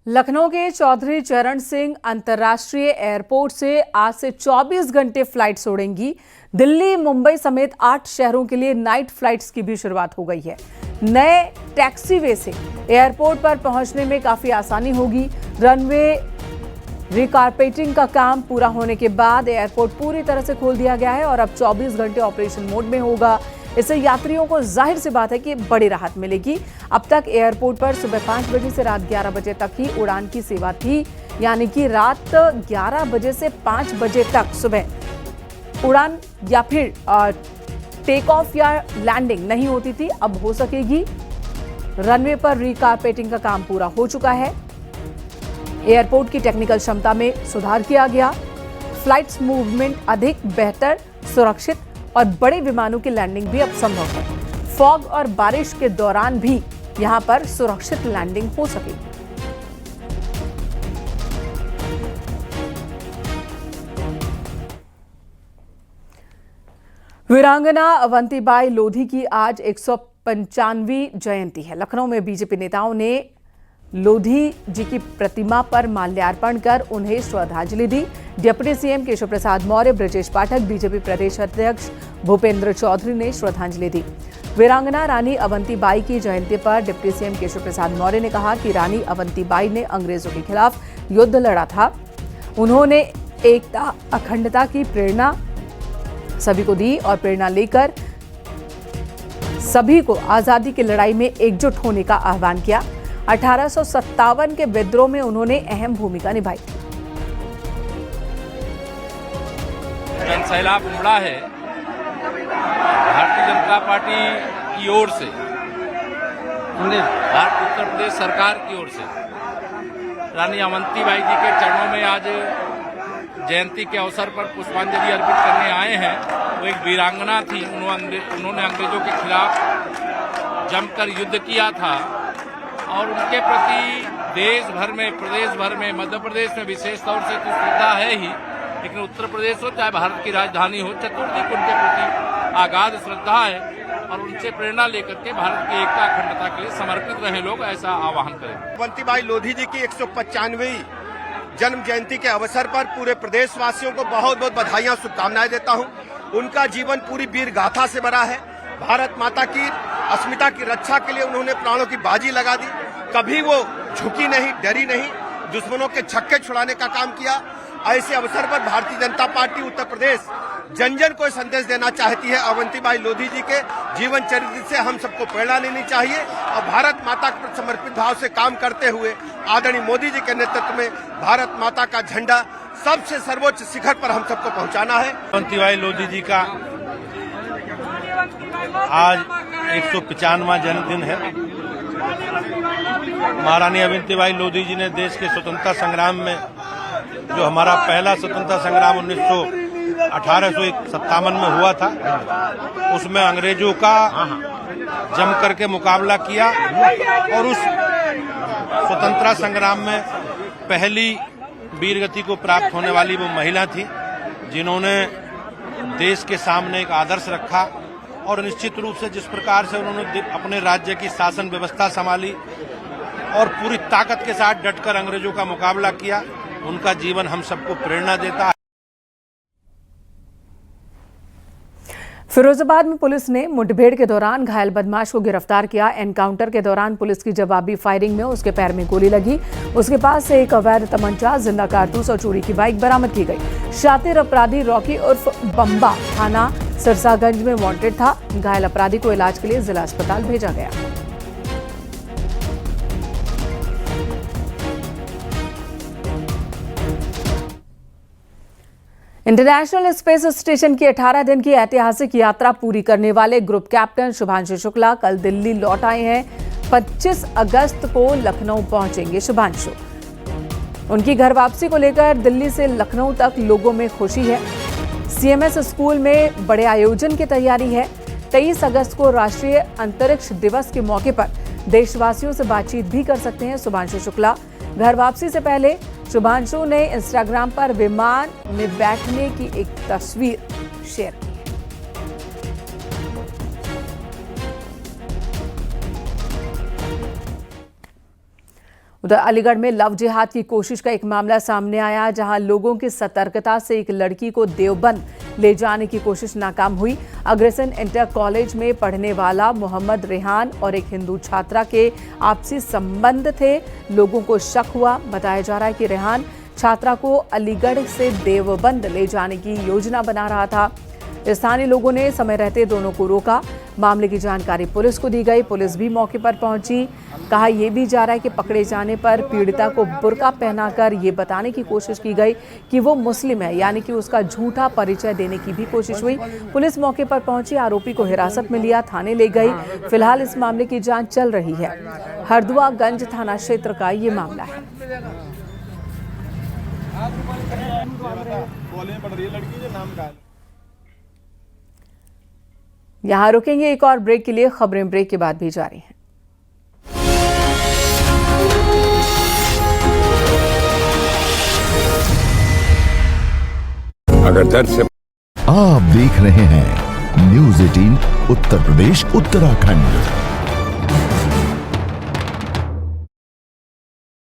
लखनऊ के चौधरी चरण सिंह अंतर्राष्ट्रीय एयरपोर्ट से आज से 24 घंटे फ्लाइट्स उड़ेंगी। दिल्ली, मुंबई समेत 8 शहरों के लिए नाइट फ्लाइट्स की भी शुरुआत हो गई है। नए टैक्सीवे से एयरपोर्ट पर पहुंचने में काफी आसानी होगी। रनवे रिकारपेटिंग का काम पूरा होने के बाद एयरपोर्ट पूरी तरह से खोल दिया गया है और अब 24 घंटे ऑपरेशन मोड में होगा। इससे यात्रियों को जाहिर सी बात है कि बड़ी राहत मिलेगी। अब तक एयरपोर्ट पर सुबह 5 बजे से रात 11 बजे तक ही उड़ान की सेवा थी, यानी कि रात 11 बजे से 5 बजे तक सुबह उड़ान या फिर टेक ऑफ या लैंडिंग नहीं होती थी। अब हो सकेगी। रनवे पर रिकारपेटिंग का काम पूरा हो चुका है। एयरपोर्ट की टेक्निकल क्षमता में सुधार किया गया। फ्लाइट्स मूवमेंट अधिक बेहतर, सुरक्षित और बड़े विमानों की लैंडिंग भी अब संभव है। फॉग और बारिश के दौरान भी यहां पर सुरक्षित लैंडिंग हो सकेगी। वीरांगना अवंतीबाई लोधी की आज 195वीं जयंती है। लखनऊ में बीजेपी नेताओं ने लोधी जी की प्रतिमा पर माल्यार्पण कर उन्हें श्रद्धांजलि दी। Deputy CM Keshav Prasad Maurya, Brajesh Pathak, BJP प्रदेश अध्यक्ष भूपेंद्र चौधरी ने श्रद्धांजलि दी। वीरांगना रानी अवंतीबाई की जयंती पर डिप्टी सीएम केशव प्रसाद मौर्य ने कहा कि रानी अवंतीबाई ने अंग्रेजों के खिलाफ युद्ध लड़ा था। उन्होंने एकता, अखंडता की प्रेरणा सभी को दी और प्रेरणा लेकर सभी को आजादी की लड़ाई में एकजुट होने का आह्वान किया। 1857 के विद्रोह में उन्होंने अहम भूमिका निभाई। जनसैलाब उमड़ा है भारतीय जनता पार्टी की ओर से, उत्तर प्रदेश सरकार की ओर से रानी अवंतीबाई जी के चरणों में आज जयंती के अवसर पर पुष्पांजलि अर्पित करने आए हैं। वो एक वीरांगना थी। उन्होंने अंग्रेजों के खिलाफ जमकर युद्ध किया था और उनके प्रति देश भर में, प्रदेश भर में, मध्य प्रदेश में विशेष तौर से तो श्रद्धा है ही, लेकिन उत्तर प्रदेश हो चाहे भारत की राजधानी हो, चतुर्थी को उनके प्रति आगाध श्रद्धा है और उनसे प्रेरणा लेकर के भारत की एकता अखंडता के लिए समर्पित रहे लोग, ऐसा आह्वान करें। अवंतीबाई लोधी जी की 195वीं जन्म जयंती के अवसर पर पूरे प्रदेशवासियों को बहुत बहुत बधाइयां, शुभकामनाएं देता हूं। उनका जीवन पूरी वीर गाथा से भरा है। भारत माता की अस्मिता की रक्षा के लिए उन्होंने प्राणों की बाजी लगा दी। कभी वो झुकी नहीं, डरी नहीं, दुश्मनों के छक्के छुड़ाने का काम किया। ऐसे अवसर पर भारतीय जनता पार्टी उत्तर प्रदेश जन जन को संदेश देना चाहती है। अवंतीबाई लोधी जी के जीवन चरित्र से हम सबको प्रेरणा लेनी चाहिए और भारत माता के समर्पित भाव से काम करते हुए आदरणीय मोदी जी के नेतृत्व में भारत माता का झंडा सबसे सर्वोच्च शिखर पर हम सबको पहुंचाना है। अवंतीबाई लोधी जी का आज 195वां जन्मदिन है। महारानी अवंतीबाई लोधी जी ने देश के स्वतंत्रता संग्राम में, जो हमारा पहला स्वतंत्रता संग्राम 1857 में हुआ था, उसमें अंग्रेजों का जम करके मुकाबला किया और उस स्वतंत्रता संग्राम में पहली वीरगति को प्राप्त होने वाली वो महिला थी, जिन्होंने देश के सामने एक आदर्श रखा और निश्चित रूप से जिस प्रकार से उन्होंने अपने राज्य की शासन व्यवस्था संभाली और पूरी ताकत के साथ डटकर अंग्रेजों का मुकाबला किया, उनका जीवन हम सबको प्रेरणा देता है। फिरोजाबाद में पुलिस ने मुठभेड़ के दौरान घायल बदमाश को गिरफ्तार किया। एनकाउंटर के दौरान पुलिस की जवाबी फायरिंग में उसके पैर में गोली लगी। उसके पास से एक अवैध तमंचा, जिंदा कारतूस और चोरी की बाइक बरामद की गई। शातिर अपराधी रॉकी उर्फ बम्बा थाना सिरसागंज में वांटेड था। घायल अपराधी को इलाज के लिए जिला अस्पताल भेजा गया। इंटरनेशनल स्पेस स्टेशन की 18 दिन की ऐतिहासिक यात्रा पूरी करने वाले ग्रुप कैप्टन शुभांशु शुक्ला कल दिल्ली लौट आए हैं। 25 अगस्त को लखनऊ पहुंचेंगे शुभांशु। उनकी घर वापसी को लेकर दिल्ली से लखनऊ तक लोगों में खुशी है। सीएमएस स्कूल में बड़े आयोजन की तैयारी है। 23 अगस्त को राष्ट्रीय अंतरिक्ष दिवस के मौके पर देशवासियों से बातचीत भी कर सकते हैं शुभांशु शुक्ला। घर वापसी से पहले शुभांशु ने इंस्टाग्राम पर विमान में बैठने की एक तस्वीर शेयर की। उधर अलीगढ़ में लव जिहाद की कोशिश का एक मामला सामने आया, जहां लोगों की सतर्कता से एक लड़की को देवबंद ले जाने की कोशिश नाकाम हुई। अग्रसेन इंटर कॉलेज में पढ़ने वाला मोहम्मद रेहान और एक हिंदू छात्रा के आपसी संबंध थे। लोगों को शक हुआ। बताया जा रहा है कि रेहान छात्रा को अलीगढ़ से देवबंद ले जाने की योजना बना रहा था। स्थानीय लोगों ने समय रहते दोनों को रोका। मामले की जानकारी पुलिस को दी गई। पुलिस भी मौके पर पहुंची। कहा यह भी जा रहा है कि पकड़े जाने पर पीड़िता को बुर्का पहनाकर ये बताने की कोशिश की गई कि वो मुस्लिम है, यानी कि उसका झूठा परिचय देने की भी कोशिश हुई। पुलिस मौके पर पहुंची, आरोपी को हिरासत में लिया, थाने ले गई। फिलहाल इस मामले की जांच चल रही है। हरदुआगंज थाना क्षेत्र का ये मामला है। यहाँ रुकेंगे एक और ब्रेक के लिए। खबरें ब्रेक के बाद भी जारी हैं। अगर दर्द से आप देख रहे हैं न्यूज़ 18 उत्तर प्रदेश उत्तराखंड।